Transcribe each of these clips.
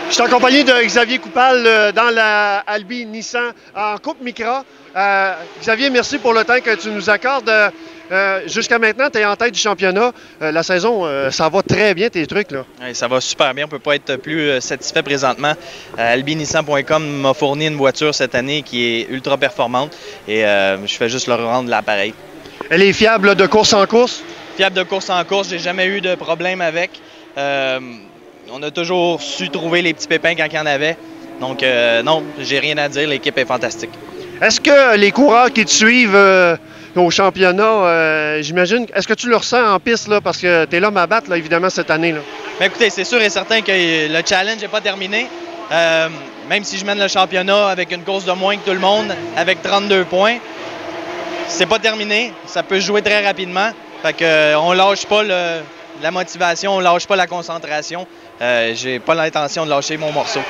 Je suis accompagné de Xavier Coupal dans la Albi Nissan en Coupe Micra. Xavier, merci pour le temps que tu nous accordes. Jusqu'à maintenant, tu es en tête du championnat. La saison, ça va très bien, tes trucs, là. Oui, ça va super bien. On ne peut pas être plus satisfait présentement. albinissan.com m'a fourni une voiture cette année qui est ultra performante et je fais juste leur rendre l'appareil. Elle est fiable là, de course en course? Fiable de course en course. J'ai jamais eu de problème avec. On a toujours su trouver les petits pépins quand il y en avait. Donc, non, j'ai rien à dire. L'équipe est fantastique. Est-ce que les coureurs qui te suivent au championnat, j'imagine, est-ce que tu le ressens en piste, là, parce que tu es l'homme à battre, là, évidemment, cette année, là? Bien, écoutez, c'est sûr et certain que le challenge n'est pas terminé. Même si je mène le championnat avec une course de moins que tout le monde, avec 32 points, c'est pas terminé. Ça peut jouer très rapidement. Fait que, on lâche pas la motivation, on lâche pas la concentration. J'ai pas l'intention de lâcher mon morceau.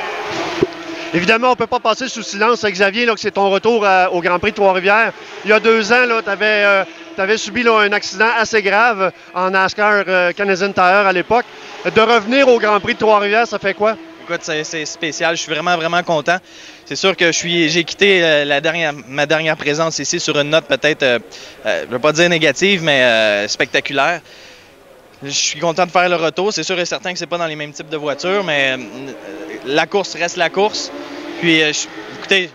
Évidemment, on ne peut pas passer sous silence, Xavier, là, que c'est ton retour au Grand Prix de Trois-Rivières. Il y a 2 ans, tu avais subi là, un accident assez grave en NASCAR Canadian Tire à l'époque. De revenir au Grand Prix de Trois-Rivières, ça fait quoi? Écoute, c'est spécial. Je suis vraiment, vraiment content. C'est sûr que j'ai quitté ma dernière présence ici sur une note peut-être, je ne veux pas dire négative, mais spectaculaire. Je suis content de faire le retour. C'est sûr et certain que c'est pas dans les mêmes types de voitures, mais la course reste la course. Puis, écoutez,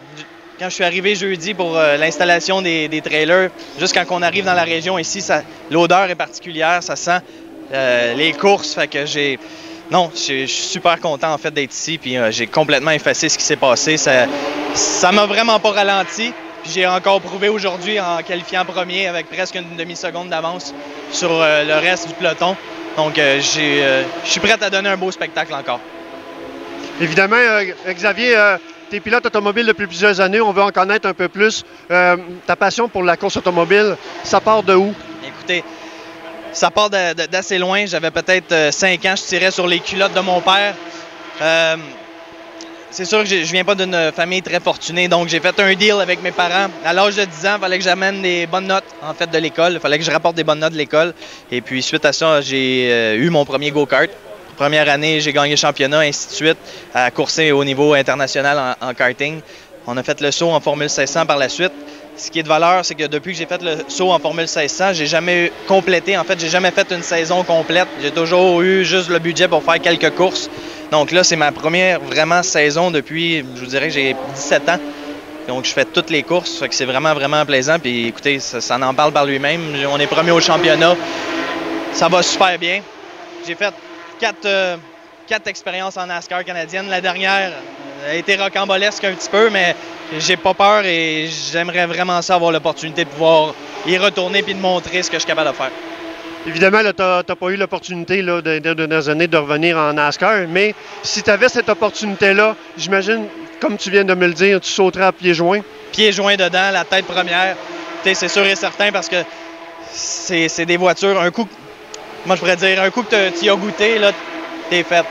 quand je suis arrivé jeudi pour l'installation des trailers, juste quand on arrive dans la région ici, l'odeur est particulière, ça sent les courses. Fait que je suis super content en fait d'être ici. Puis j'ai complètement effacé ce qui s'est passé. Ça m'a vraiment pas ralenti. Puis j'ai encore prouvé aujourd'hui en qualifiant premier avec presque une demi-seconde d'avance sur le reste du peloton. Donc, je suis prêt à donner un beau spectacle encore. Évidemment, Xavier, tu es pilote automobile depuis plusieurs années. On veut en connaître un peu plus. Ta passion pour la course automobile, ça part de où? Écoutez, ça part d'assez loin. J'avais peut-être 5 ans, je tirais sur les culottes de mon père. C'est sûr que je viens pas d'une famille très fortunée, donc j'ai fait un deal avec mes parents. À l'âge de 10 ans, il fallait que j'amène des bonnes notes en fait de l'école. Il fallait que je rapporte des bonnes notes de l'école. Et puis suite à ça, j'ai eu mon premier go-kart. Première année, j'ai gagné le championnat, ainsi de suite, à courser au niveau international en karting. On a fait le saut en Formule 1600 par la suite. Ce qui est de valeur, c'est que depuis que j'ai fait le saut en Formule 1600, j'ai jamais complété. En fait, j'ai jamais fait une saison complète. J'ai toujours eu juste le budget pour faire quelques courses. Donc là, c'est ma première vraiment saison depuis, je vous dirais que j'ai 17 ans. Donc je fais toutes les courses, fait que c'est vraiment, vraiment plaisant. Puis écoutez, ça en parle par lui-même. On est premier au championnat. Ça va super bien. J'ai fait 4 expériences en NASCAR canadienne. La dernière a été rocambolesque un petit peu, mais j'ai pas peur et j'aimerais vraiment ça avoir l'opportunité de pouvoir y retourner puis de montrer ce que je suis capable de faire. Évidemment, tu n'as pas eu l'opportunité des dernières années de revenir en NASCAR, mais si tu avais cette opportunité-là, j'imagine, comme tu viens de me le dire, tu sauterais à pieds joints. Pieds joints dedans, la tête première. C'est sûr et certain parce que c'est des voitures. Un coup, moi je pourrais dire, un coup que tu y as goûté, là, t'es fait.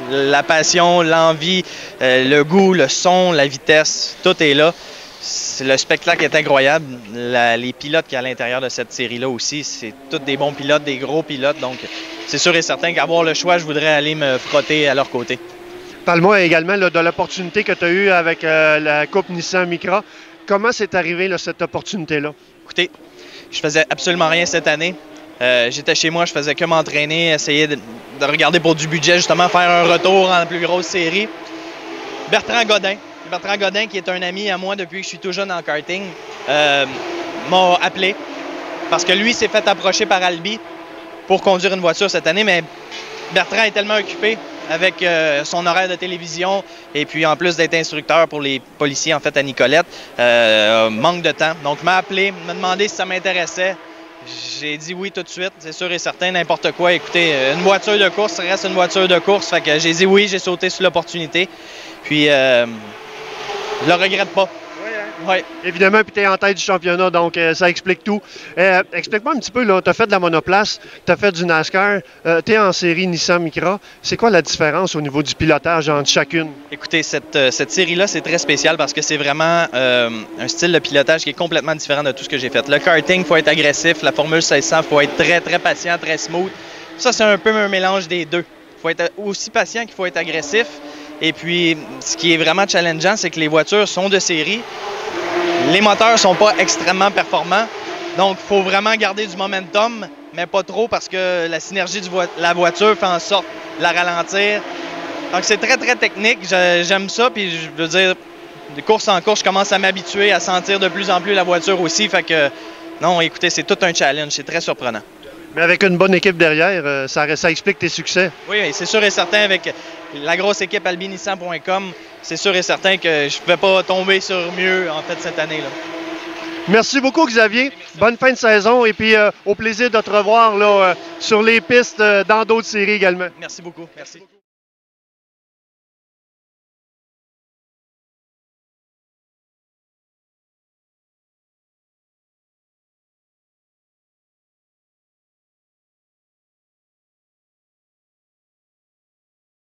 La passion, l'envie, le goût, le son, la vitesse, tout est là. Le spectacle est incroyable. Les pilotes qui sont à l'intérieur de cette série-là aussi, c'est tous des bons pilotes, des gros pilotes. Donc, c'est sûr et certain qu'avoir le choix, je voudrais aller me frotter à leur côté. Parle-moi également là, de l'opportunité que tu as eue avec la Coupe Nissan Micra. Comment c'est arrivé là, cette opportunité-là? Écoutez, je faisais absolument rien cette année. J'étais chez moi, je faisais que m'entraîner, essayer de regarder pour du budget, justement faire un retour en plus grosse série. Bertrand Godin, qui est un ami à moi depuis que je suis tout jeune en karting, m'a appelé parce que lui s'est fait approcher par Albi pour conduire une voiture cette année, mais Bertrand est tellement occupé avec son horaire de télévision et puis en plus d'être instructeur pour les policiers en fait à Nicolette, manque de temps. Donc il m'a appelé, m'a demandé si ça m'intéressait. J'ai dit oui tout de suite, c'est sûr et certain, n'importe quoi. Écoutez, une voiture de course, ça reste une voiture de course. Fait que j'ai dit oui, j'ai sauté sur l'opportunité. Puis, je le regrette pas. Oui, hein? Ouais. Évidemment, puis tu es en tête du championnat, donc ça explique tout. Explique-moi un petit peu, tu as fait de la monoplace, tu as fait du NASCAR, tu es en série Nissan Micra. C'est quoi la différence au niveau du pilotage entre chacune? Écoutez, cette série-là, c'est très spécial parce que c'est vraiment un style de pilotage qui est complètement différent de tout ce que j'ai fait. Le karting, il faut être agressif. La Formule 1600, il faut être très, très patient, très smooth. Ça, c'est un peu un mélange des deux. faut être aussi patient qu'il faut être agressif. Et puis, ce qui est vraiment challengeant, c'est que les voitures sont de série. Les moteurs ne sont pas extrêmement performants. Donc, il faut vraiment garder du momentum, mais pas trop parce que la synergie de la voiture fait en sorte de la ralentir. Donc, c'est très, très technique. J'aime ça. Puis, je veux dire, de course en course, je commence à m'habituer à sentir de plus en plus la voiture aussi. Fait que, non, écoutez, c'est tout un challenge. C'est très surprenant. Mais avec une bonne équipe derrière, ça explique tes succès. Oui, c'est sûr et certain. Avec la grosse équipe albinissan.com, c'est sûr et certain que je ne pouvais pas tomber sur mieux, en fait, cette année-là. Merci beaucoup, Xavier. Bonne fin de saison et puis au plaisir de te revoir là, sur les pistes dans d'autres séries également. Merci beaucoup. Merci.